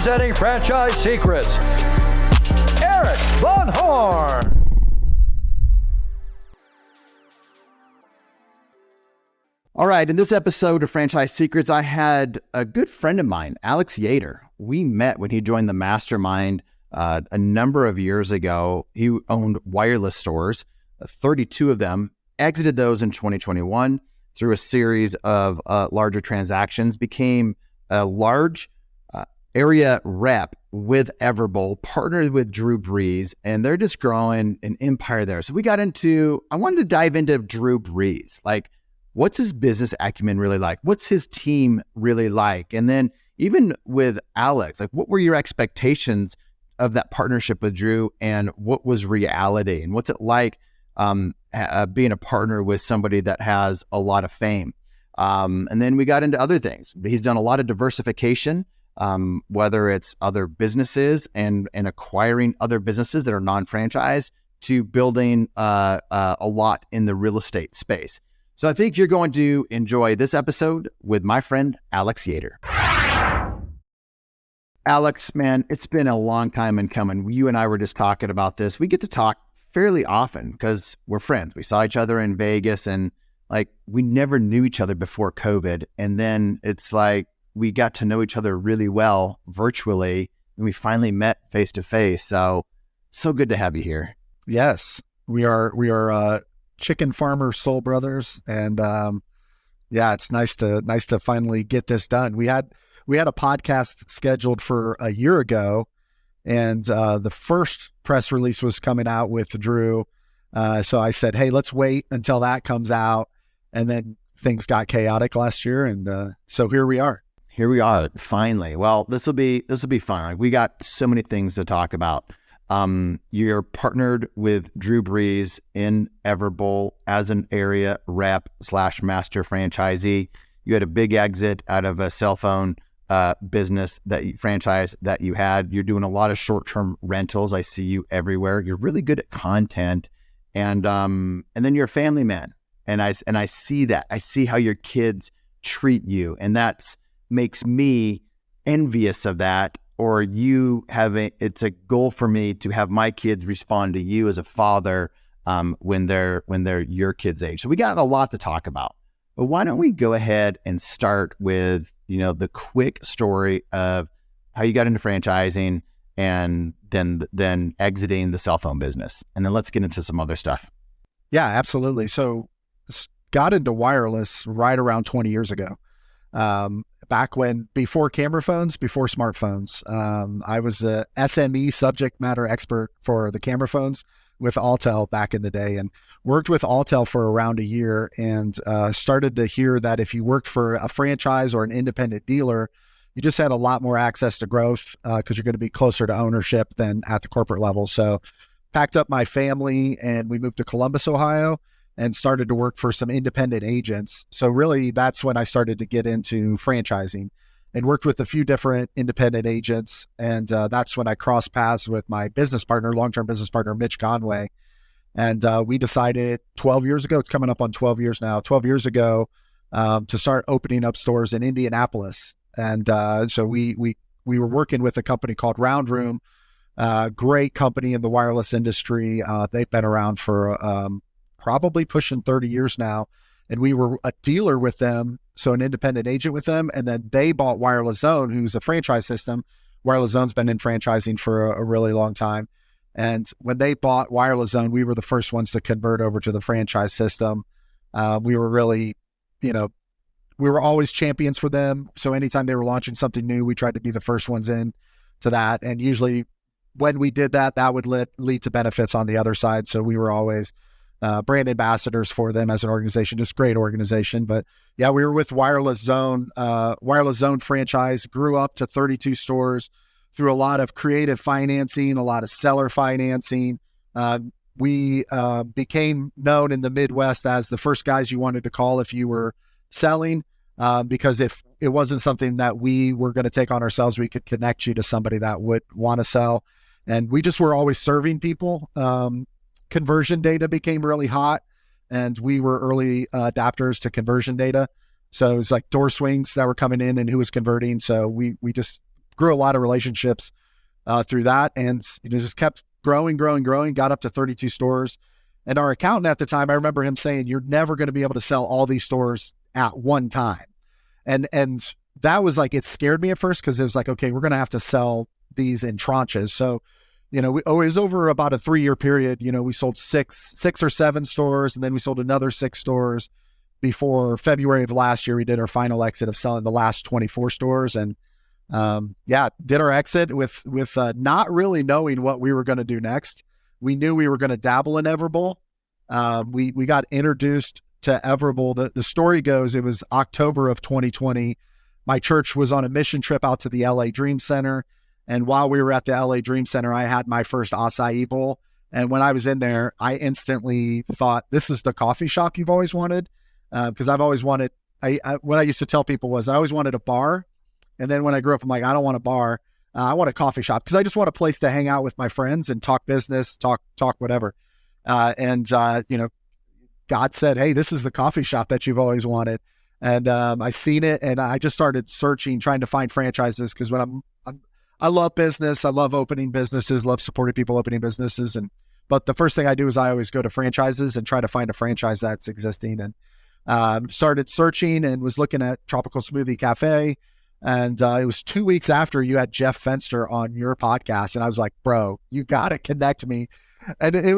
representing Franchise Secrets, Eric Von Horn. All right, in this episode of Franchise Secrets, I had a good friend of mine, Alex Yeater. We met when he joined the Mastermind a number of years ago. He owned wireless stores, 32 of them, exited those in 2021 through a series of larger transactions, became a large area rep with Everbowl, partnered with Drew Brees, and they're just growing an empire there. So I wanted to dive into Drew Brees. Like, what's his business acumen really like? What's his team really like? And then even with Alex, like, what were your expectations of that partnership with Drew, and what was reality? And what's it like being a partner with somebody that has a lot of fame? And then we got into other things. He's done a lot of diversification, whether it's other businesses and acquiring other businesses that are non-franchise, to building a lot in the real estate space. So I think you're going to enjoy this episode with my friend, Alex Yeater. Alex, man, it's been a long time in coming. You and I were just talking about this. We get to talk fairly often because we're friends. We saw each other in Vegas, and like, we never knew each other before COVID. And then it's like we got to know each other really well virtually, and we finally met face to face. So good to have you here. Yes, we are chicken farmer soul brothers, and it's nice to finally get this done. We had a podcast scheduled for a year ago, and the first press release was coming out with Drew. So I said, hey, let's wait until that comes out, and then things got chaotic last year, and so here we are. Here we are, finally. Well, this will be fun. Like, we got so many things to talk about. You're partnered with Drew Brees in Everbowl as an area rep / master franchisee. You had a big exit out of a cell phone business franchise that you had. You're doing a lot of short-term rentals. I see you everywhere. You're really good at content, and then you're a family man. And I see that. I see how your kids treat you, and that's makes me envious of that. Or it's a goal for me to have my kids respond to you as a father when they're your kids' age. So we got a lot to talk about. But why don't we go ahead and start with, the quick story of how you got into franchising and then exiting the cell phone business. And then let's get into some other stuff. Yeah, absolutely. So got into wireless right around 20 years ago. Back before camera phones, before smartphones. I was a SME, subject matter expert for the camera phones with Alltel back in the day, and worked with Alltel for around a year, and started to hear that if you worked for a franchise or an independent dealer, you just had a lot more access to growth because you're going to be closer to ownership than at the corporate level. So packed up my family and we moved to Columbus, Ohio, and started to work for some independent agents. So really, that's when I started to get into franchising, and worked with a few different independent agents. And that's when I crossed paths with my long-term business partner, Mitch. And we decided 12 years ago, it's coming up on 12 years now, 12 years ago, to start opening up stores in Indianapolis. And so we were working with a company called Round Room, great company in the wireless industry. They've been around for probably pushing 30 years now. And we were a dealer with them, so an independent agent with them. And then they bought Wireless Zone, who's a franchise system. Wireless Zone's been in franchising for a really long time. And when they bought Wireless Zone, we were the first ones to convert over to the franchise system. We were really, we were always champions for them. So anytime they were launching something new, we tried to be the first ones in to that. And usually when we did that, that would lead to benefits on the other side. So we were always brand ambassadors for them as an organization, just great organization. But yeah, we were with Wireless Zone. Wireless Zone franchise grew up to 32 stores through a lot of creative financing, a lot of seller financing. We became known in the Midwest as the first guys you wanted to call if you were selling, because if it wasn't something that we were going to take on ourselves, we could connect you to somebody that would want to sell. And we just were always serving people. Conversion data became really hot, and we were early adapters to conversion data. So it was like door swings that were coming in and who was converting. So we just grew a lot of relationships through that, and just kept growing, got up to 32 stores. And our accountant at the time, I remember him saying, "You're never going to be able to sell all these stores at one time." And that was like, it scared me at first, because it was like, okay, we're going to have to sell these in tranches. So, it was over about a 3-year period. We sold six or seven stores, and then we sold another 6 stores before February of last year. We did our final exit of selling the last 24 stores, and did our exit with not really knowing what we were going to do next. We knew we were going to dabble in Everbowl. We got introduced to Everbowl. The story goes, it was October of 2020. My church was on a mission trip out to the LA Dream Center. And while we were at the LA Dream Center, I had my first acai bowl. And when I was in there, I instantly thought, this is the coffee shop you've always wanted. Because I've always wanted, what I used to tell people was I always wanted a bar. And then when I grew up, I'm like, I don't want a bar. I want a coffee shop, because I just want a place to hang out with my friends and talk business, talk whatever. God said, hey, this is the coffee shop that you've always wanted. And I seen it, and I just started searching, trying to find franchises, because when I love business, I love opening businesses, love supporting people opening businesses. But the first thing I do is I always go to franchises and try to find a franchise that's existing. And started searching and was looking at Tropical Smoothie Cafe. And it was 2 weeks after you had Jeff Fenster on your podcast. And I was like, bro, you got to connect me. And it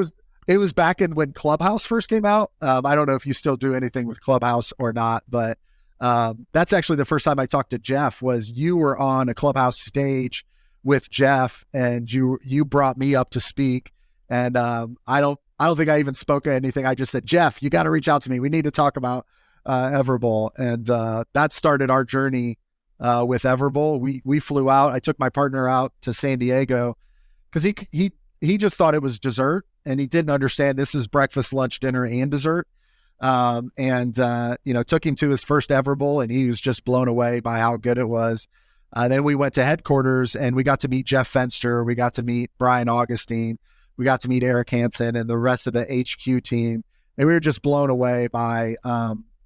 was back in when Clubhouse first came out. I don't know if you still do anything with Clubhouse or not, but that's actually the first time I talked to Jeff. Was you were on a Clubhouse stage with Jeff, and you brought me up to speak. And I don't think I even spoke anything. I just said, Jeff, you got to reach out to me. We need to talk about Everbowl. And that started our journey with Everbowl. We flew out. I took my partner out to San Diego, because he just thought it was dessert, and he didn't understand this is breakfast, lunch, dinner, and dessert. Took him to his first Everbowl, and he was just blown away by how good it was. Then we went to headquarters, and we got to meet Jeff Fenster. We got to meet Brian Augustine. We got to meet Eric Hansen and the rest of the HQ team. And we were just blown away by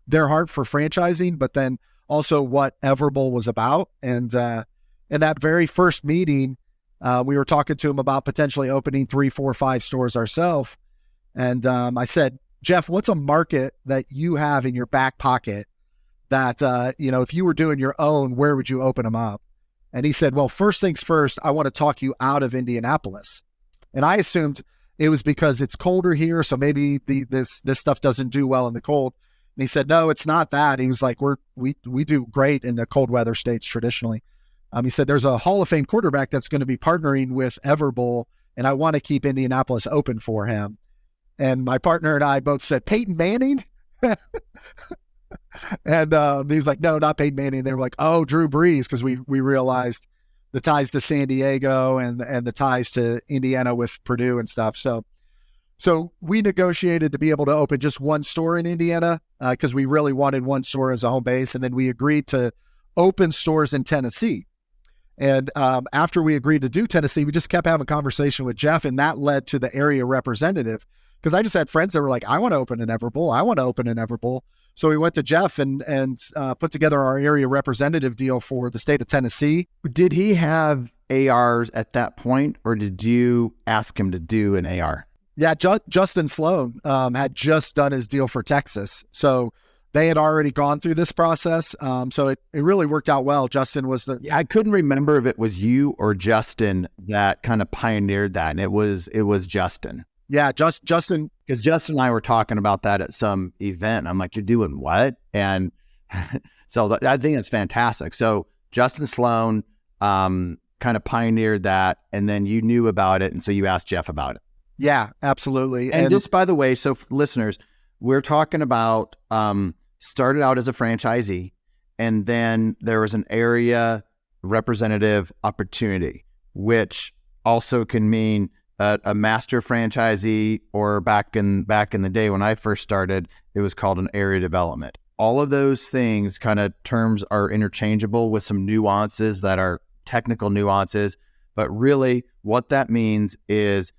their heart for franchising, but then also what Everbowl was about. And in that very first meeting, we were talking to him about potentially opening 3, 4, 5 stores ourselves. And I said, Jeff, what's a market that you have in your back pocket that, if you were doing your own, where would you open them up? And he said, well, first things first, I want to talk you out of Indianapolis. And I assumed it was because it's colder here, so maybe this stuff doesn't do well in the cold. And he said, no, it's not that. He was like, we do great in the cold weather states traditionally. He said, there's a Hall of Fame quarterback that's going to be partnering with Everbowl, and I want to keep Indianapolis open for him. And my partner and I both said, Peyton Manning? And he was like, no, not Peyton Manning. They were like, oh, Drew Brees, because we realized the ties to San Diego and the ties to Indiana with Purdue and stuff. So we negotiated to be able to open just one store in Indiana, because we really wanted one store as a home base. And then we agreed to open stores in Tennessee. And after we agreed to do Tennessee, we just kept having a conversation with Jeff, and that led to the area representative, because I just had friends that were like, I want to open an Everbowl. So we went to Jeff and put together our area representative deal for the state of Tennessee. Did he have ARs at that point, or did you ask him to do an AR? Yeah, Justin Sloan had just done his deal for Texas. So they had already gone through this process. So it really worked out well. Justin was I couldn't remember if it was you or Justin that kind of pioneered that. And it was Justin. Yeah, Justin. Because Justin and I were talking about that at some event. I'm like, you're doing what? And so I think it's fantastic. So Justin Sloan kind of pioneered that, and then you knew about it, and so you asked Jeff about it. Yeah, absolutely. And just by the way, so listeners, we're talking about started out as a franchisee, and then there was an area representative opportunity, which also can mean a master franchisee, or back in the day when I first started, it was called an area development. All of those things, kind of terms, are interchangeable with some nuances that are technical nuances, but really what that means is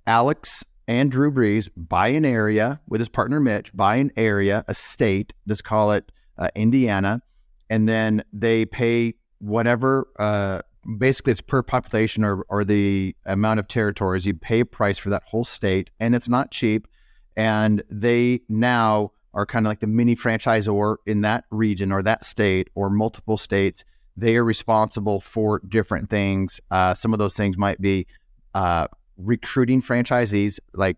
Alex and Drew Brees buy an area with his partner Mitch, buy an area, a state, let's call it Indiana, and then they pay whatever basically it's per population or the amount of territories. You pay a price for that whole state, and it's not cheap. And they now are kind of like the mini franchisor in that region or that state or multiple states. They are responsible for different things. Some of those things might be recruiting franchisees, like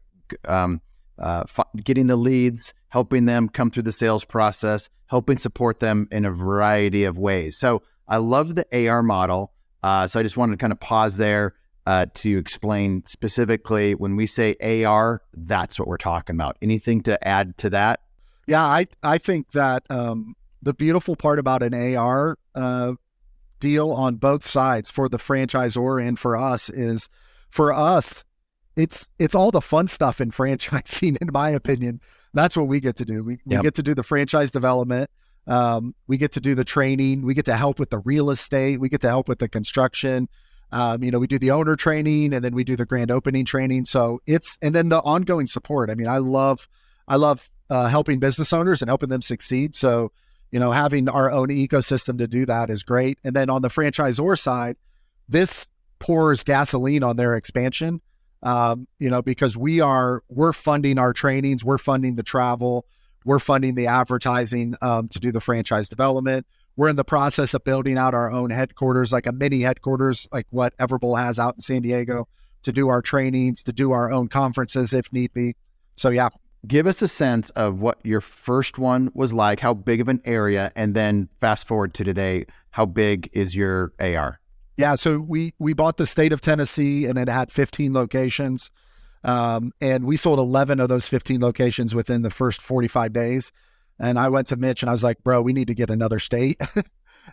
getting the leads, helping them come through the sales process, helping support them in a variety of ways. So I love the AR model. So I just wanted to kind of pause there to explain specifically when we say AR, that's what we're talking about. Anything to add to that? Yeah, I think that the beautiful part about an AR deal on both sides for the franchisor and for us is, for us, it's all the fun stuff in franchising, in my opinion. That's what we get to do. We get to do the franchise development. We get to do the training. We get to help with the real estate. We get to help with the construction. We do the owner training, and then we do the grand opening training. So and then the ongoing support. I mean, I love helping business owners and helping them succeed. So, having our own ecosystem to do that is great. And then on the franchisor side, this pours gasoline on their expansion. Because we're funding our trainings, we're funding the travel, we're funding the advertising to do the franchise development. We're in the process of building out our own headquarters, like a mini headquarters, like what Everbowl has out in San Diego, to do our trainings, to do our own conferences if need be. So yeah. Give us a sense of what your first one was like, how big of an area, and then fast forward to today, how big is your AR? Yeah, so we bought the state of Tennessee, and it had 15 locations. And we sold 11 of those 15 locations within the first 45 days. And I went to Mitch and I was like, bro, we need to get another state.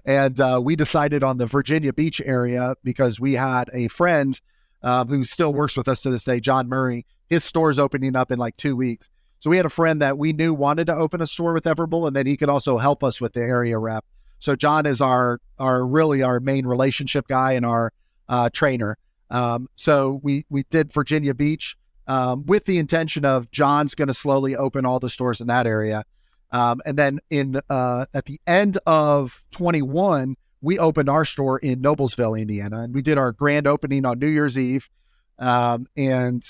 And we decided on the Virginia Beach area because we had a friend who still works with us to this day, John Murray. His store's opening up in like 2 weeks. So we had a friend that we knew wanted to open a store with Everbowl, and then he could also help us with the area rep. So John is our main relationship guy and our trainer. So we did Virginia Beach with the intention of John's going to slowly open all the stores in that area. And then at the end of 21, we opened our store in Noblesville, Indiana, and we did our grand opening on New Year's Eve. And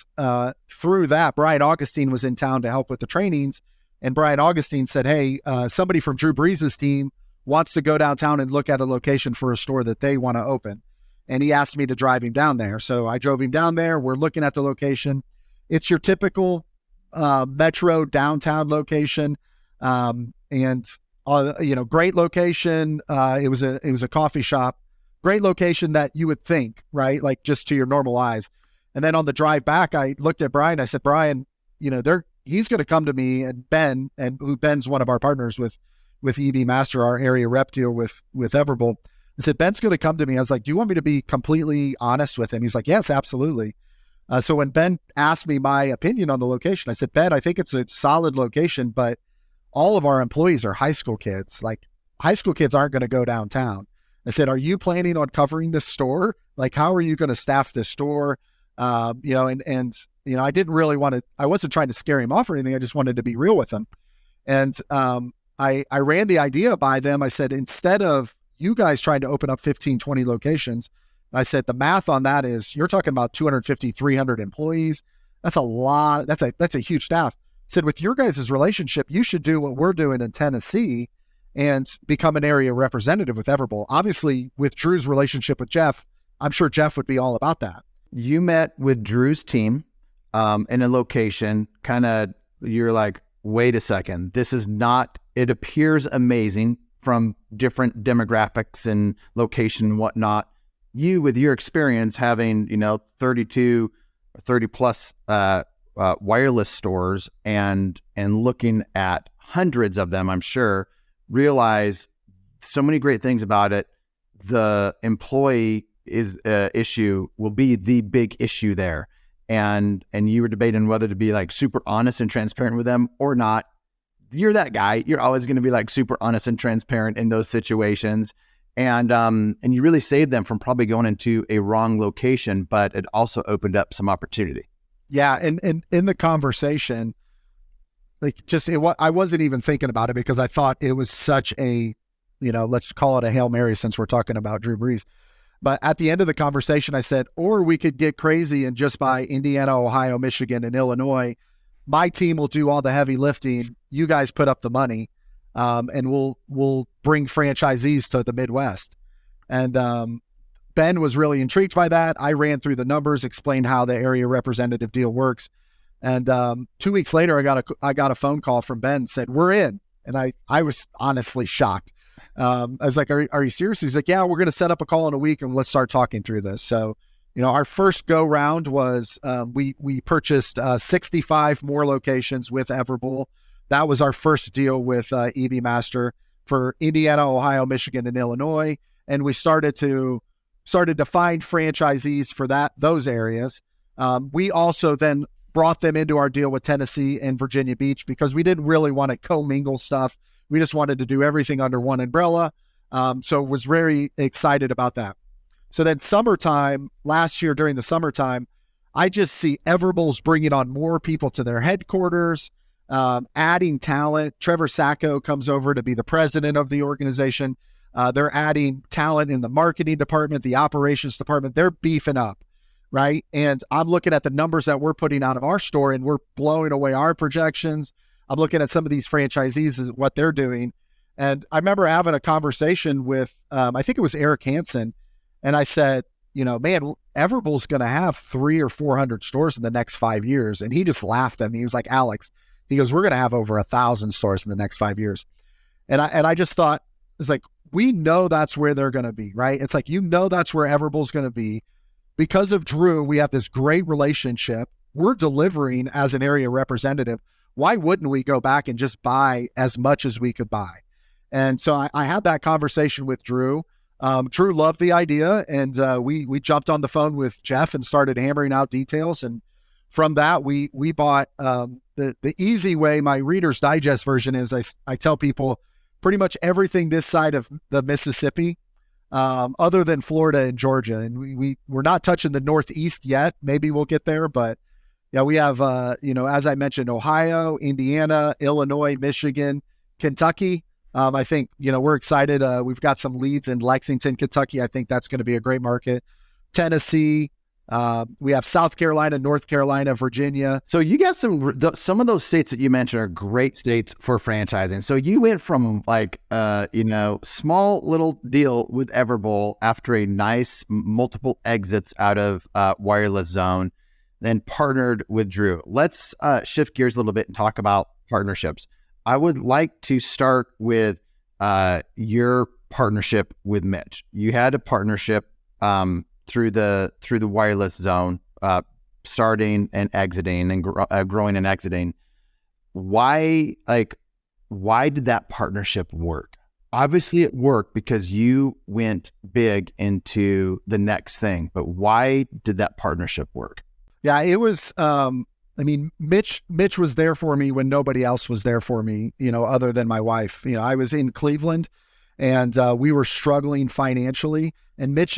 through that, Brian Augustine was in town to help with the trainings. And Brian Augustine said, hey, somebody from Drew Brees' team wants to go downtown and look at a location for a store that they want to open. And he asked me to drive him down there. So I drove him down there. We're looking at the location. It's your typical metro downtown location. Great location. It was a coffee shop. Great location that you would think, right? Like just to your normal eyes. And then on the drive back, I looked at Brian. I said, Brian, he's going to come to me, and Ben, and who Ben's one of our partners with EB Master, our area rep deal with Everbowl. I said, Ben's going to come to me. I was like, do you want me to be completely honest with him? He's like, yes, absolutely. So when Ben asked me my opinion on the location, I said, Ben, I think it's a solid location, but all of our employees are high school kids. Like, high school kids aren't going to go downtown. I said, are you planning on covering this store? Like, how are you going to staff this store? I didn't really want to, I wasn't trying to scare him off or anything. I just wanted to be real with him. And I ran the idea by them. I said, instead of you guys trying to open up 15, 20 locations, I said, the math on that is you're talking about 250, 300 employees. That's a lot. That's a huge staff. I said, with your guys' relationship, you should do what we're doing in Tennessee and become an area representative with Everbowl. Obviously, with Drew's relationship with Jeff, I'm sure Jeff would be all about that. You met with Drew's team in a location, you're like, wait a second, this is not, it appears amazing from different demographics and location and whatnot. You, with your experience having, 32 or 30 plus wireless stores and looking at hundreds of them, I'm sure, realize so many great things about it. The employee issue will be the big issue there. And you were debating whether to be like super honest and transparent with them or not. You're that guy. You're always going to be like super honest and transparent in those situations. And you really saved them from probably going into a wrong location, but it also opened up some opportunity. Yeah. And in the conversation, I wasn't even thinking about it because I thought it was such a, let's call it a Hail Mary since we're talking about Drew Brees. But at the end of the conversation, I said, or we could get crazy and just buy Indiana, Ohio, Michigan, and Illinois. My team will do all the heavy lifting. You guys put up the money, and we'll bring franchisees to the Midwest. And Ben was really intrigued by that. I ran through the numbers, explained how the area representative deal works. And 2 weeks later, I got a phone call from Ben and said, we're in. And I was honestly shocked. I was like, are you serious? He's like, yeah, we're going to set up a call in a week and let's start talking through this. So, our first go round was we purchased 65 more locations with Everbowl. That was our first deal with EB Master for Indiana, Ohio, Michigan, and Illinois. And we started to find franchisees for those areas. We also then brought them into our deal with Tennessee and Virginia Beach because we didn't really want to commingle stuff. We just wanted to do everything under one umbrella. So was very excited about that. So then last year during the summertime, I just see Everbowl's bringing on more people to their headquarters, adding talent. Trevor Sacco comes over to be the president of the organization. They're adding talent in the marketing department, the operations department. They're beefing up, right? And I'm looking at the numbers that we're putting out of our store, and we're blowing away our projections. I'm looking at some of these franchisees, what they're doing. And I remember having a conversation with, I think it was Eric Hansen. And I said, man, Everbowl's going to have 300 or 400 stores in the next 5 years. And he just laughed at me. He was like, Alex, he goes, we're going to have over 1,000 stores in the next 5 years. And I just thought, it's like, we know that's where they're going to be, right? It's like, that's where Everbowl's going to be. Because of Drew, we have this great relationship. We're delivering as an area representative. Why wouldn't we go back and just buy as much as we could buy? And so I had that conversation with Drew. Drew loved the idea, and we jumped on the phone with Jeff and started hammering out details. And from that, we bought the easy way. My Reader's Digest version is I tell people pretty much everything this side of the Mississippi, other than Florida and Georgia. And we're not touching the Northeast yet. Maybe we'll get there, but yeah, we have as I mentioned, Ohio, Indiana, Illinois, Michigan, Kentucky. I think, we're excited. We've got some leads in Lexington, Kentucky. I think that's going to be a great market. Tennessee. We have South Carolina, North Carolina, Virginia. So you got some of those states that you mentioned are great states for franchising. So you went from small little deal with Everbowl after a nice multiple exits out of wireless zone, then partnered with Drew. Let's shift gears a little bit and talk about partnerships. I would like to start with your partnership with Mitch. You had a partnership through the wireless zone, starting and exiting and growing and exiting. Why did that partnership work? Obviously it worked because you went big into the next thing, but why did that partnership work? Yeah, it was, Mitch was there for me when nobody else was there for me, other than my wife. I was in Cleveland and we were struggling financially, and Mitch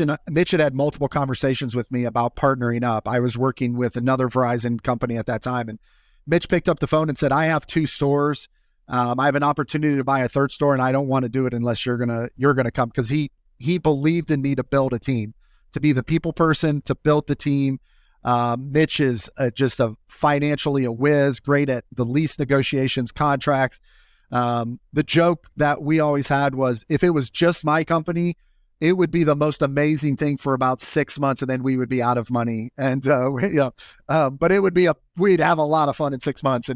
had multiple conversations with me about partnering up. I was working with another Verizon company at that time, and Mitch picked up the phone and said, I have 2 stores. I have an opportunity to buy a 3rd store, and I don't want to do it unless you're going to come. Cause he believed in me to build a team, to be the people person, to build the team. Mitch is just financially a whiz, great at the lease negotiations, contracts. The joke that we always had was, if it was just my company, it would be the most amazing thing for about 6 months, and then we would be out of money. And but it would be we'd have a lot of fun in 6 months.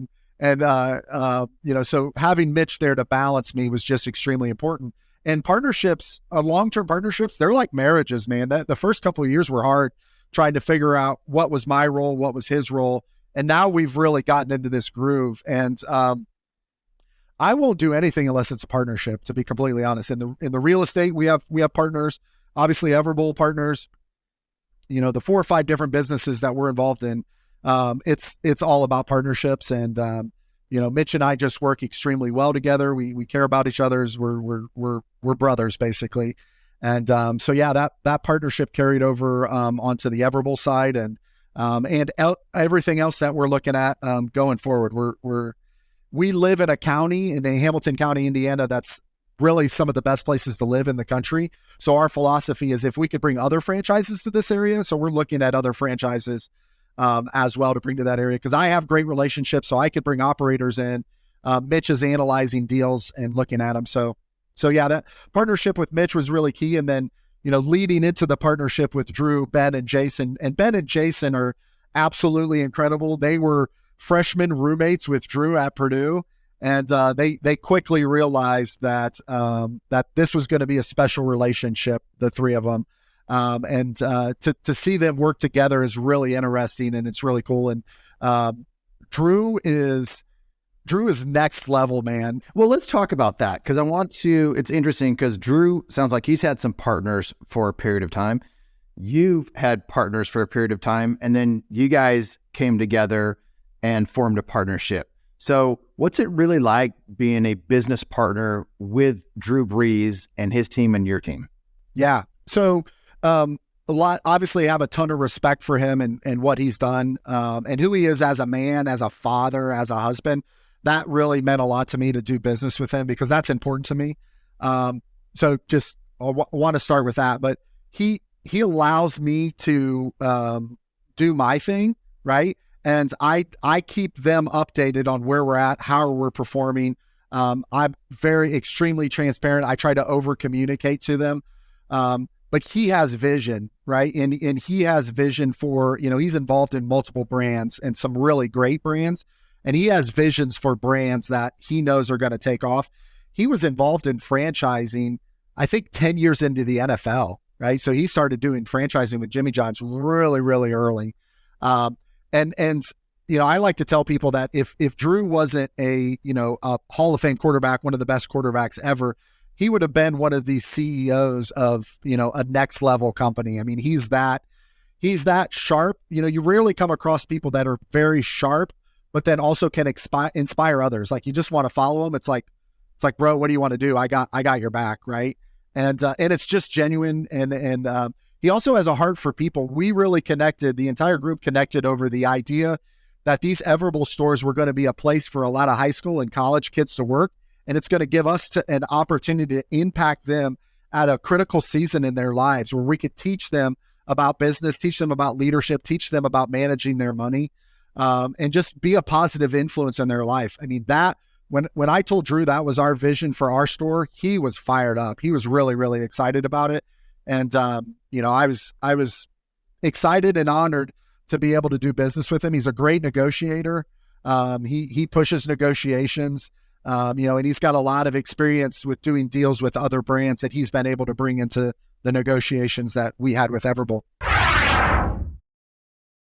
So having Mitch there to balance me was just extremely important. And partnerships, long-term partnerships, they're like marriages, man. The first couple of years were hard, trying to figure out what was my role, what was his role. And now we've really gotten into this groove. And I won't do anything unless it's a partnership, to be completely honest. In the real estate, we have partners, obviously Everbowl partners, the 4 or 5 different businesses that we're involved in. It's all about partnerships. And, Mitch and I just work extremely well together. We care about each other's. We're brothers basically. And that partnership carried over onto the Everbowl side, and everything else that we're looking at going forward. We live in a county, in Hamilton County, Indiana, that's really some of the best places to live in the country. So our philosophy is if we could bring other franchises to this area, so we're looking at other franchises as well to bring to that area, because I have great relationships, so I could bring operators in. Mitch is analyzing deals and looking at them. So yeah, that partnership with Mitch was really key. And then, leading into the partnership with Drew, Ben, and Jason. And Ben and Jason are absolutely incredible. They were freshman roommates with Drew at Purdue. And they quickly realized that that this was going to be a special relationship, the three of them. And to see them work together is really interesting, and it's really cool. And Drew is next level, man. Well, let's talk about that, because it's interesting because Drew sounds like he's had some partners for a period of time. You've had partners for a period of time, and then you guys came together and formed a partnership. So what's it really like being a business partner with Drew Brees and his team and your team? Yeah. So obviously I have a ton of respect for him and what he's done and who he is as a man, as a father, as a husband. That really meant a lot to me to do business with him, because that's important to me. So just want to start with that. But he allows me to do my thing, right? And I keep them updated on where we're at, how we're performing. I'm extremely transparent. I try to over communicate to them. But he has vision, right? And he has vision for, he's involved in multiple brands and some really great brands. And he has visions for brands that he knows are going to take off. He was involved in franchising, I think 10 years into the NFL, right? So he started doing franchising with Jimmy John's really, really early. And I like to tell people that if Drew wasn't a Hall of Fame quarterback, one of the best quarterbacks ever, he would have been one of these CEOs of, a next level company. I mean, he's that sharp. You rarely come across people that are very sharp, but then also can inspire others. Like, you just want to follow them. It's like, bro, what do you want to do? I got your back. Right. And it's just genuine. And he also has a heart for people. We really connected, the entire group connected over the idea that these Everbowl stores were going to be a place for a lot of high school and college kids to work. And it's going to give us an opportunity to impact them at a critical season in their lives, where we could teach them about business, teach them about leadership, teach them about managing their money, and just be a positive influence in their life. I mean, that when I told Drew that was our vision for our store, he was fired up. He was really, really excited about it. And, I was excited and honored to be able to do business with him. He's a great negotiator. He pushes negotiations, and he's got a lot of experience with doing deals with other brands that he's been able to bring into the negotiations that we had with Everbowl.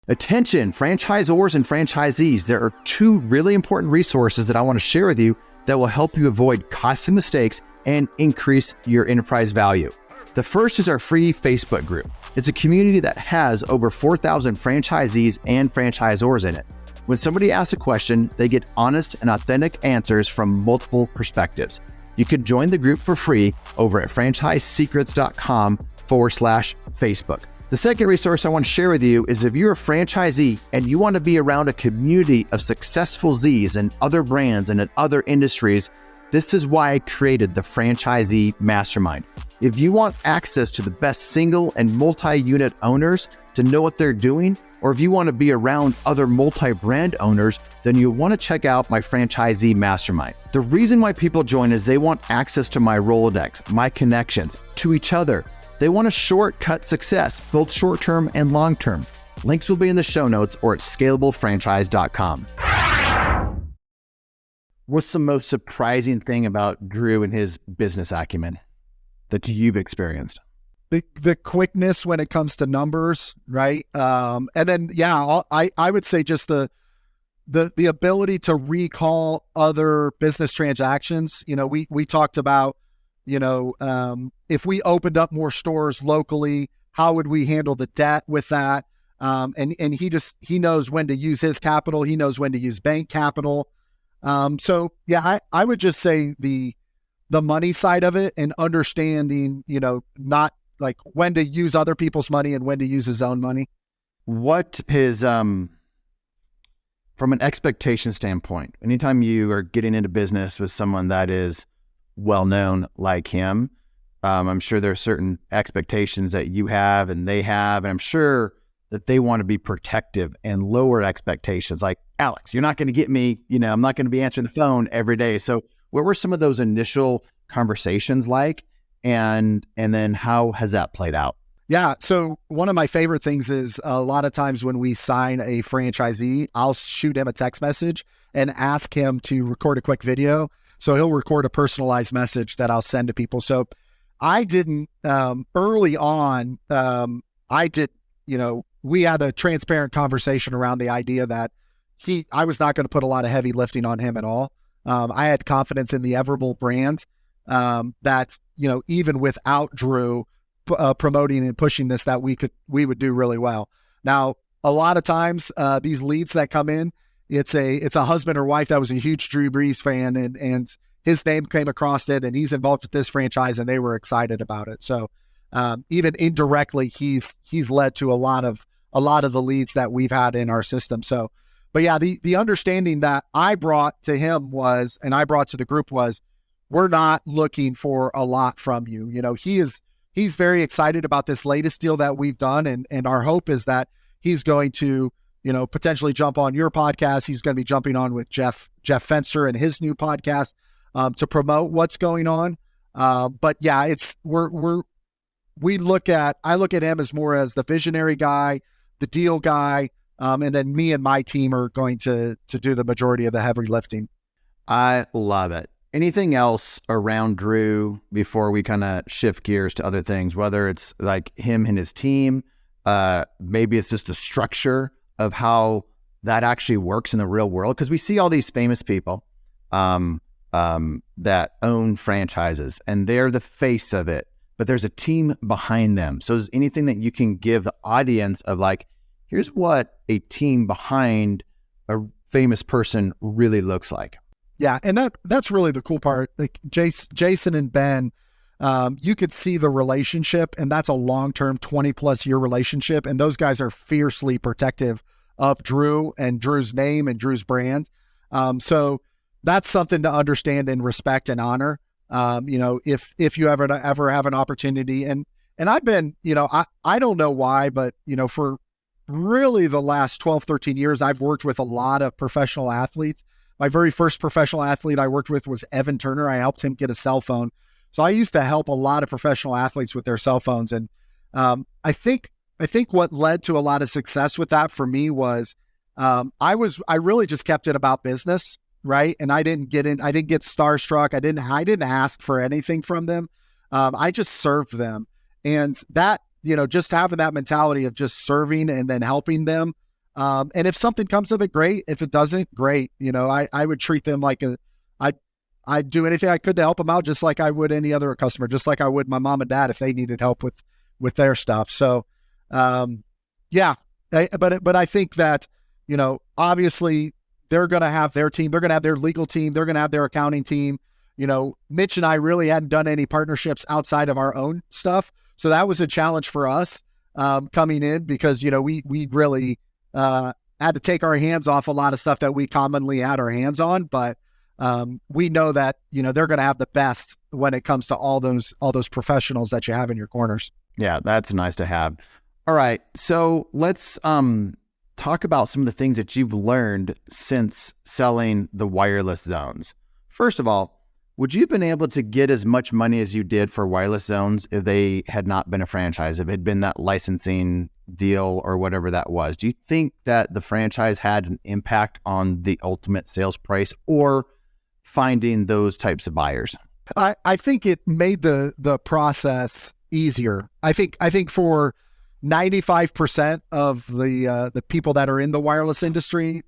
Attention, franchisors and franchisees. There are two really important resources that I want to share with you that will help you avoid costly mistakes and increase your enterprise value. The first is our free Facebook group. It's a community that has over 4,000 franchisees and franchisors in it. When somebody asks a question, they get honest and authentic answers from multiple perspectives. You can join the group for free over at franchisesecrets.com/Facebook. The second resource I want to share with you is if you're a franchisee and you want to be around a community of successful Zs and other brands and in other industries, this is why I created the Franchisee Mastermind. If you want access to the best single and multi-unit owners to know what they're doing, or if you want to be around other multi-brand owners, then you'll want to check out my Franchisee Mastermind. The reason why people join is they want access to my Rolodex, my connections, to each other. They want a shortcut success, both short-term and long-term. Links will be in the show notes or at scalablefranchise.com. What's the most surprising thing about Drew and his business acumen that you've experienced? The quickness when it comes to numbers, right? And then, I would say just the ability to recall other business transactions. We talked about, if we opened up more stores locally, how would we handle the debt with that? And he knows when to use his capital. He knows when to use bank capital. I would just say the money side of it and understanding, not like when to use other people's money and when to use his own money. What is, from an expectation standpoint, anytime you are getting into business with someone that is well known like him. I'm sure there are certain expectations that you have and they have, and I'm sure that they want to be protective and lower expectations. Like, Alex, you're not going to get me, I'm not going to be answering the phone every day. So what were some of those initial conversations like? And then how has that played out? Yeah. So one of my favorite things is a lot of times when we sign a franchisee, I'll shoot him a text message and ask him to record a quick video. So he'll record a personalized message that I'll send to people. So I didn't, early on, we had a transparent conversation around the idea that I was not going to put a lot of heavy lifting on him at all. I had confidence in the Everbowl brand, that, even without Drew promoting and pushing this, that we would do really well. Now, a lot of times, these leads that come in, it's a husband or wife that was a huge Drew Brees fan, and his name came across it, and he's involved with this franchise, and they were excited about it. So, even indirectly, he's led to a lot of the leads that we've had in our system. So, but yeah, the understanding that I brought to him was, and I brought to the group was, we're not looking for a lot from you. He's very excited about this latest deal that we've done. And our hope is that he's going to, potentially jump on your podcast. He's going to be jumping on with Jeff Fenster and his new podcast, to promote what's going on. But yeah, I look at him as more as the visionary guy, the deal guy. And then me and my team are going to do the majority of the heavy lifting. I love it. Anything else around Drew before we kind of shift gears to other things, whether it's like him and his team, maybe it's just the structure of how that actually works in the real world? Because we see all these famous people that own franchises and they're the face of it, but there's a team behind them. So is anything that you can give the audience of like, here's what a team behind a famous person really looks like? Yeah, and that's really the cool part. Like Jason and Ben, you could see the relationship, and that's a long-term 20-plus year relationship, and those guys are fiercely protective of Drew and Drew's name and Drew's brand. So that's something to understand and respect and honor. If you ever have an opportunity, and I've been, I don't know why, but for really the last 12, 13 years, I've worked with a lot of professional athletes. My very first professional athlete I worked with was Evan Turner. I helped him get a cell phone. So I used to help a lot of professional athletes with their cell phones. And I think what led to a lot of success with that for me was I really just kept it about business, right? And I didn't get starstruck. I didn't ask for anything from them. I just served them. And that, just having that mentality of just serving and then helping them. And if something comes of it, great. If it doesn't, great. I would treat them like I'd do anything I could to help them out, just like I would any other customer, just like I would my mom and dad if they needed help with their stuff. So, yeah. But I think that, obviously they're going to have their team. They're going to have their legal team. They're going to have their accounting team. Mitch and I really hadn't done any partnerships outside of our own stuff. So that was a challenge for us, coming in because, we really, had to take our hands off a lot of stuff that we commonly had our hands on, but we know that they're going to have the best when it comes to all those professionals that you have in your corners. Yeah, that's nice to have. All right, so let's talk about some of the things that you've learned since selling the wireless zones. First of all, would you have been able to get as much money as you did for wireless zones if they had not been a franchise, if it had been that licensing deal or whatever that was? Do you think that the franchise had an impact on the ultimate sales price or finding those types of buyers? I think it made the process easier. I think for 95% of the people that are in the wireless industry,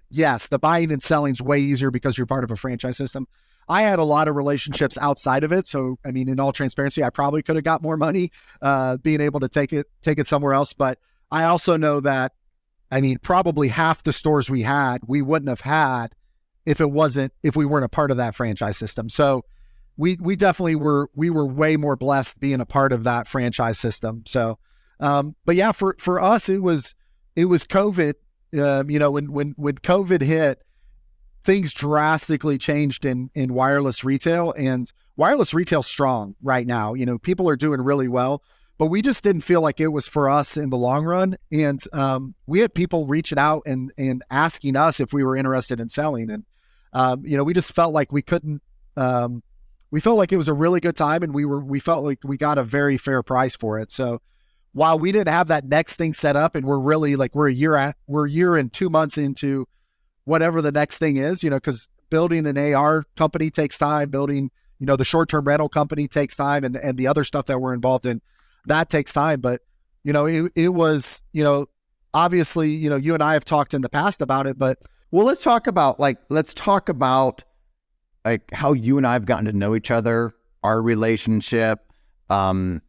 yes, the buying and selling is way easier because you're part of a franchise system. I had a lot of relationships outside of it. So, I mean, in all transparency, I probably could have got more money being able to take it somewhere else. But I also know that, probably half the stores we wouldn't have had if we weren't a part of that franchise system. So we definitely were way more blessed being a part of that franchise system. So, but yeah, for us, it was COVID, when COVID hit, things drastically changed in wireless retail, and wireless retail's strong right now. People are doing really well, but we just didn't feel like it was for us in the long run. And we had people reaching out and asking us if we were interested in selling. And, we just felt like we couldn't, we felt like it was a really good time, and we felt like we got a very fair price for it. So while we didn't have that next thing set up, and we're really like, we're a year and 2 months into whatever the next thing is, because building an AR company takes time, building, the short-term rental company takes time, and the other stuff that we're involved in, that takes time. But, it was, obviously, you and I have talked in the past about it, but. Well, let's talk about how you and I have gotten to know each other, our relationship, and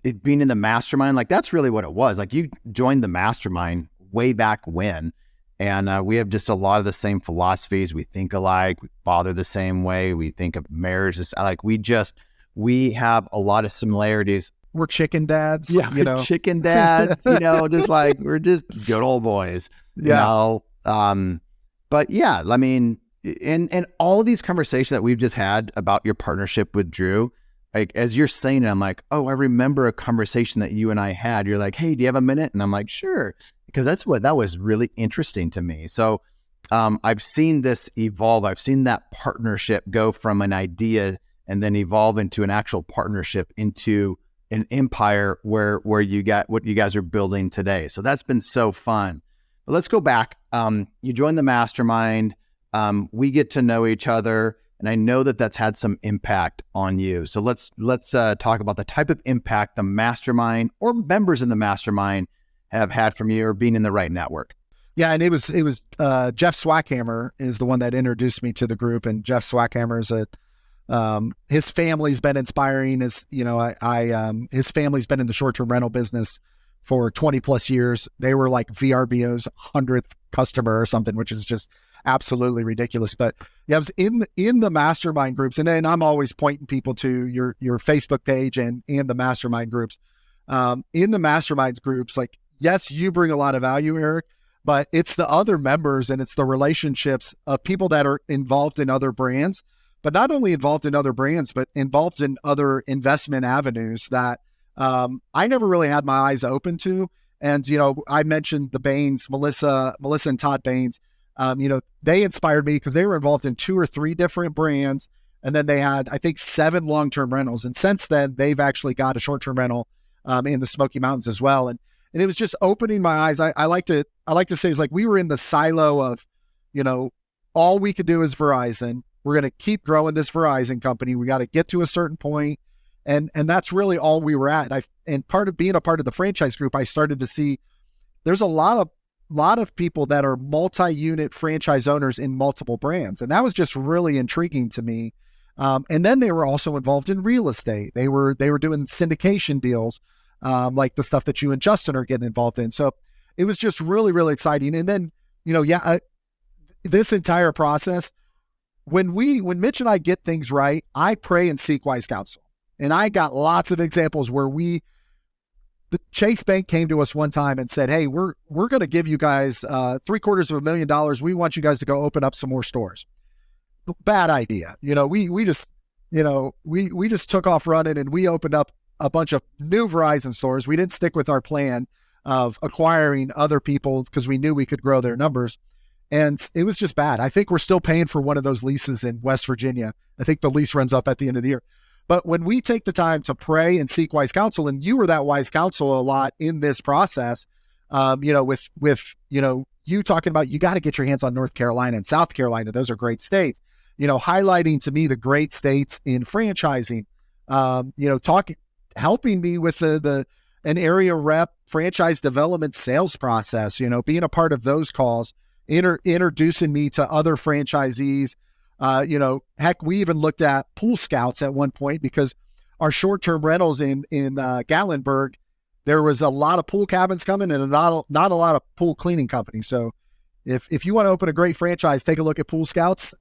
it being in the mastermind. Like, that's really what it was. Like, you joined the mastermind way back when, and we have just a lot of the same philosophies. We think alike, we father the same way, we think of marriage. We have a lot of similarities. We're chicken dads. Yeah, chicken dads, just like, we're just good old boys. Yeah. But yeah, I mean, and all of these conversations that we've just had about your partnership with Drew, like, as you're saying it, I'm like, oh, I remember a conversation that you and I had. You're like, hey, do you have a minute? And I'm like, sure, because that was really interesting to me. So I've seen this evolve. I've seen that partnership go from an idea and then evolve into an actual partnership, into an empire where you got what you guys are building today. So that's been so fun. But let's go back. You joined the mastermind. We get to know each other, and I know that that's had some impact on you. So let's talk about the type of impact the mastermind or members in the mastermind have had from you, or being in the right network. Yeah, and it was Jeff Swackhammer is the one that introduced me to the group, and Jeff Swackhammer is his family's been inspiring. His family's been in the short-term rental business for 20 plus years. They were like VRBO's 100th customer or something, which is just absolutely ridiculous. But yeah, I was in the mastermind groups, and then I'm always pointing people to your Facebook page and the mastermind groups. In the mastermind groups, like, yes, you bring a lot of value, Eric, but it's the other members and it's the relationships of people that are involved in other brands, but not only involved in other brands, but involved in other investment avenues that I never really had my eyes open to. And, I mentioned the Baines, Melissa and Todd Baines. They inspired me because they were involved in 2 or 3 different brands. And then they had, I think, 7 long-term rentals. And since then, they've actually got a short-term rental in the Smoky Mountains as well. And it was just opening my eyes. I like to say it's like we were in the silo of, all we could do is Verizon. We're going to keep growing this Verizon company. We got to get to a certain point. And that's really all we were at. And part of being a part of the franchise group, I started to see there's a lot of people that are multi-unit franchise owners in multiple brands. And that was just really intriguing to me. And then they were also involved in real estate. They were doing syndication deals, like the stuff that you and Justin are getting involved in. So it was just really, really exciting. And then, this entire process, when Mitch and I get things right, I pray and seek wise counsel. And I got lots of examples where the Chase Bank came to us one time and said, hey, we're going to give you guys $750,000. We want you guys to go open up some more stores. Bad idea. We just took off running, and we opened up a bunch of new Verizon stores. We didn't stick with our plan of acquiring other people because we knew we could grow their numbers. And it was just bad. I think we're still paying for one of those leases in West Virginia. I think the lease runs up at the end of the year. But when we take the time to pray and seek wise counsel, and you were that wise counsel a lot in this process, with you talking about, you got to get your hands on North Carolina and South Carolina. Those are great states, highlighting to me the great states in franchising, helping me with an area rep franchise development sales process, being a part of those calls, introducing me to other franchisees. Heck, we even looked at pool scouts at one point because our short-term rentals in Gatlinburg, there was a lot of pool cabins coming and not a lot of pool cleaning companies. So if you want to open a great franchise, take a look at pool scouts,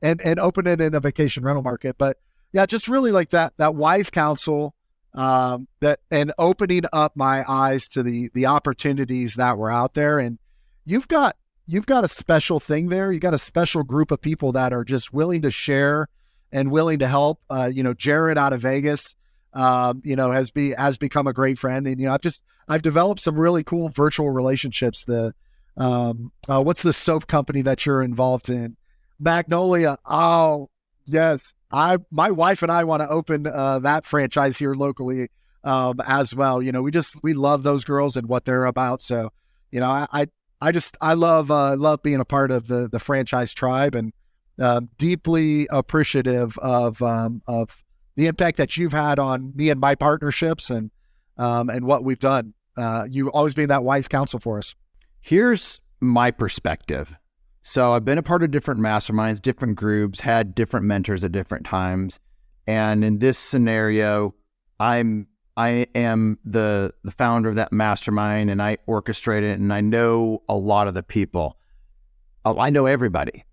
and open it in a vacation rental market. But yeah, just really like that wise counsel, and opening up my eyes to the opportunities that were out there. And you've got you've got a special thing there. You got a special group of people that are just willing to share and willing to help. Jared out of Vegas, has become a great friend, and I've developed some really cool virtual relationships. What's the soap company that you're involved in? Magnolia. Oh, yes. My wife and I want to open that franchise here locally as well. We love those girls and what they're about. So, I love being a part of the franchise tribe, and deeply appreciative of the impact that you've had on me and my partnerships and what we've done. You've always been that wise counsel for us. Here's my perspective. So I've been a part of different masterminds, different groups, had different mentors at different times. And in this scenario, I am the founder of that mastermind, and I orchestrate it, and I know a lot of the people. I know everybody.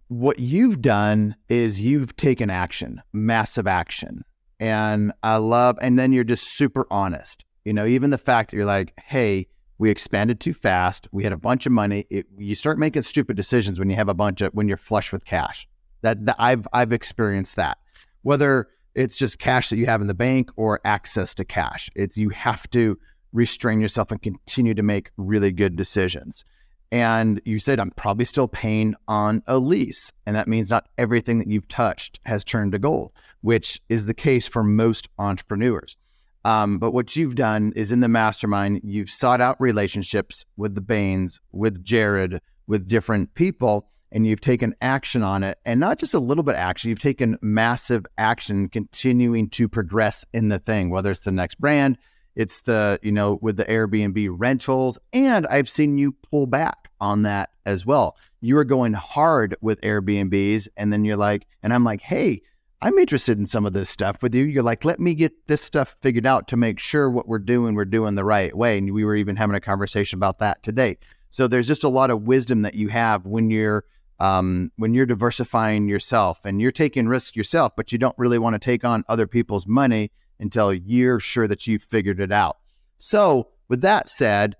What you've done is you've taken action, massive action. And and then you're just super honest. Even the fact that you're like, hey, we expanded too fast. We had a bunch of money. You start making stupid decisions when you have when you're flush with cash. That I've experienced that. Whether it's just cash that you have in the bank or access to cash, you have to restrain yourself and continue to make really good decisions. And you said, I'm probably still paying on a lease. And that means not everything that you've touched has turned to gold, which is the case for most entrepreneurs. But what you've done is in the mastermind, you've sought out relationships with the Bains, with Jared, with different people, and you've taken action on it. And not just a little bit of action, you've taken massive action, continuing to progress in the thing, whether it's the next brand, it's with the Airbnb rentals. And I've seen you pull back on that as well. You were going hard with Airbnbs, and then you're like, and I'm like, hey, I'm interested in some of this stuff with you. You're like, let me get this stuff figured out to make sure what we're doing the right way. And we were even having a conversation about that today. So there's just a lot of wisdom that you have when you're diversifying yourself, and you're taking risks yourself, but you don't really want to take on other people's money until you're sure that you've figured it out. So with that said,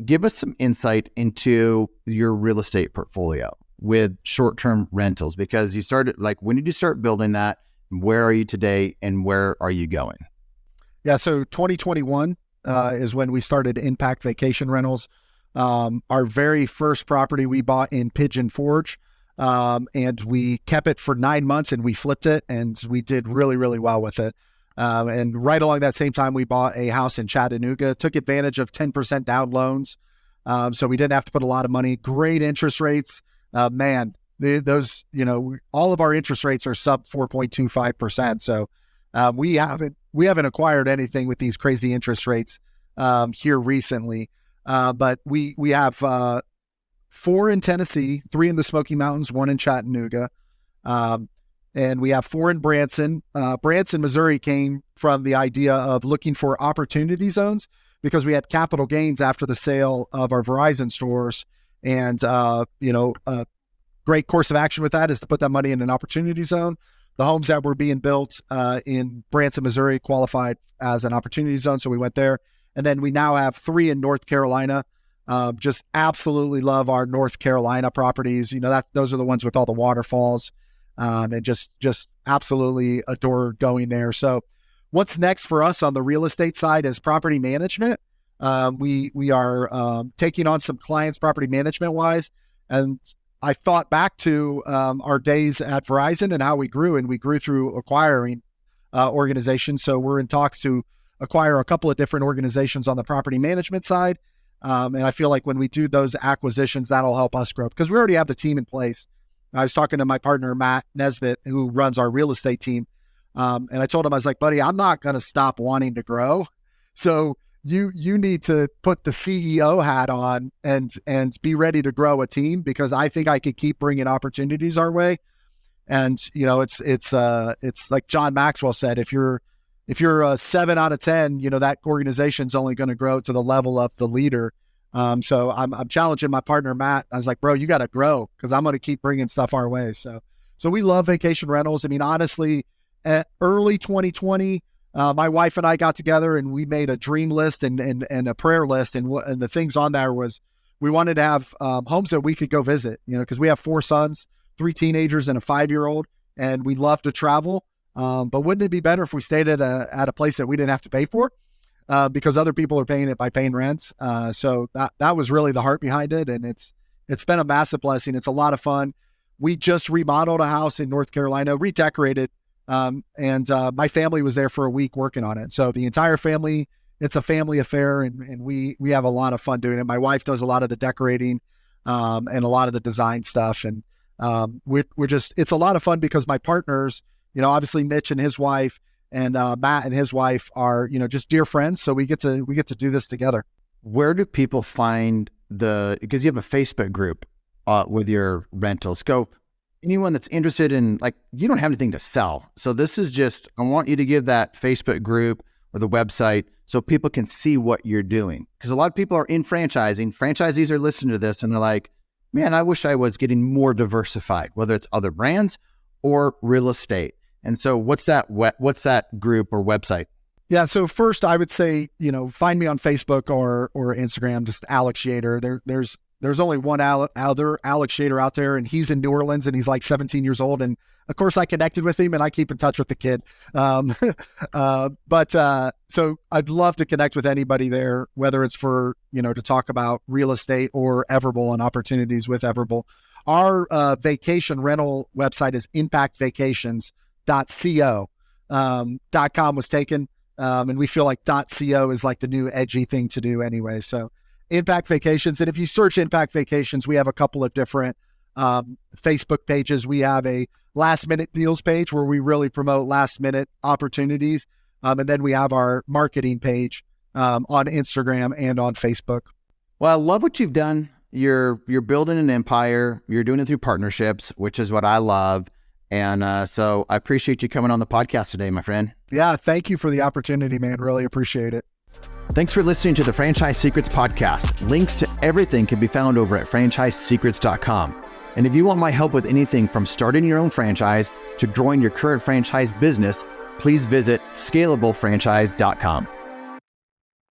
give us some insight into your real estate portfolio with short-term rentals, because you started, when did you start building that? Where are you today, and where are you going? Yeah, so 2021 is when we started Impact Vacation Rentals. Our very first property we bought in Pigeon Forge, and we kept it for 9 months, and we flipped it, and we did really, really well with it. And right along that same time, we bought a house in Chattanooga, took advantage of 10% down loans. So we didn't have to put a lot of money, great interest rates. Those, all of our interest rates are sub 4.25%. So, we haven't acquired anything with these crazy interest rates, here recently. But we have, 4 in Tennessee, 3 in the Smoky Mountains, 1 in Chattanooga. And we have 4 in Branson. Branson, Missouri came from the idea of looking for opportunity zones, because we had capital gains after the sale of our Verizon stores. And, a great course of action with that is to put that money in an opportunity zone. The homes that were being built in Branson, Missouri qualified as an opportunity zone. So we went there. And then we now have 3 in North Carolina. Just absolutely love our North Carolina properties. Those are the ones with all the waterfalls. And just absolutely adore going there. So what's next for us on the real estate side is property management. We are taking on some clients property management wise. And I thought back to our days at Verizon and how we grew, and we grew through acquiring organizations. So we're in talks to acquire a couple of different organizations on the property management side. And I feel like when we do those acquisitions, that'll help us grow, because we already have the team in place. I was talking to my partner, Matt Nesbitt, who runs our real estate team. And I told him, I was like, buddy, I'm not going to stop wanting to grow. So you need to put the CEO hat on and be ready to grow a team, because I think I could keep bringing opportunities our way. And, it's like John Maxwell said, if you're a 7 out of 10, that organization's only going to grow to the level of the leader. So I'm challenging my partner, Matt. I was like, bro, you got to grow, because I'm going to keep bringing stuff our way. So we love vacation rentals. I mean, honestly, at early 2020, my wife and I got together and we made a dream list and a prayer list. And the things on there was we wanted to have homes that we could go visit, because we have 4 sons, 3 teenagers and a 5-year-old, and we love to travel. But wouldn't it be better if we stayed at a place that we didn't have to pay for? Because other people are paying it by paying rents. So that was really the heart behind it. And it's been a massive blessing. It's a lot of fun. We just remodeled a house in North Carolina, redecorated, and my family was there for a week working on it. So the entire family, it's a family affair, and we have a lot of fun doing it. My wife does a lot of the decorating and a lot of the design stuff. And it's a lot of fun because my partners, obviously Mitch and his wife and Matt and his wife are, just dear friends. So we get to do this together. Where do people find because you have a Facebook group with your rentals? Anyone that's interested in, you don't have anything to sell. So this is just, I want you to give that Facebook group or the website so people can see what you're doing. Because a lot of people are in franchising. Franchisees are listening to this and they're like, man, I wish I was getting more diversified, whether it's other brands or real estate. And so what's that group or website? Yeah. So first I would say, find me on Facebook or Instagram, just Alex Yeater. There's only one other Alex Yeater out there, and he's in New Orleans, and he's like 17 years old. And of course I connected with him and I keep in touch with the kid. So I'd love to connect with anybody there, whether it's for, to talk about real estate or Everbowl and opportunities with Everbowl. Our vacation rental website is impactvacations.co. .com was taken. And we feel like .co is like the new edgy thing to do anyway. So Impact Vacations. And if you search Impact Vacations, we have a couple of different Facebook pages. We have a last minute deals page where we really promote last minute opportunities. And then we have our marketing page on Instagram and on Facebook. Well, I love what you've done. You're building an empire. You're doing it through partnerships, which is what I love. And so I appreciate you coming on the podcast today, my friend. Yeah, thank you for the opportunity, man. Really appreciate it. Thanks for listening to the Franchise Secrets podcast. Links to everything can be found over at franchisesecrets.com. And if you want my help with anything from starting your own franchise to growing your current franchise business, please visit scalablefranchise.com.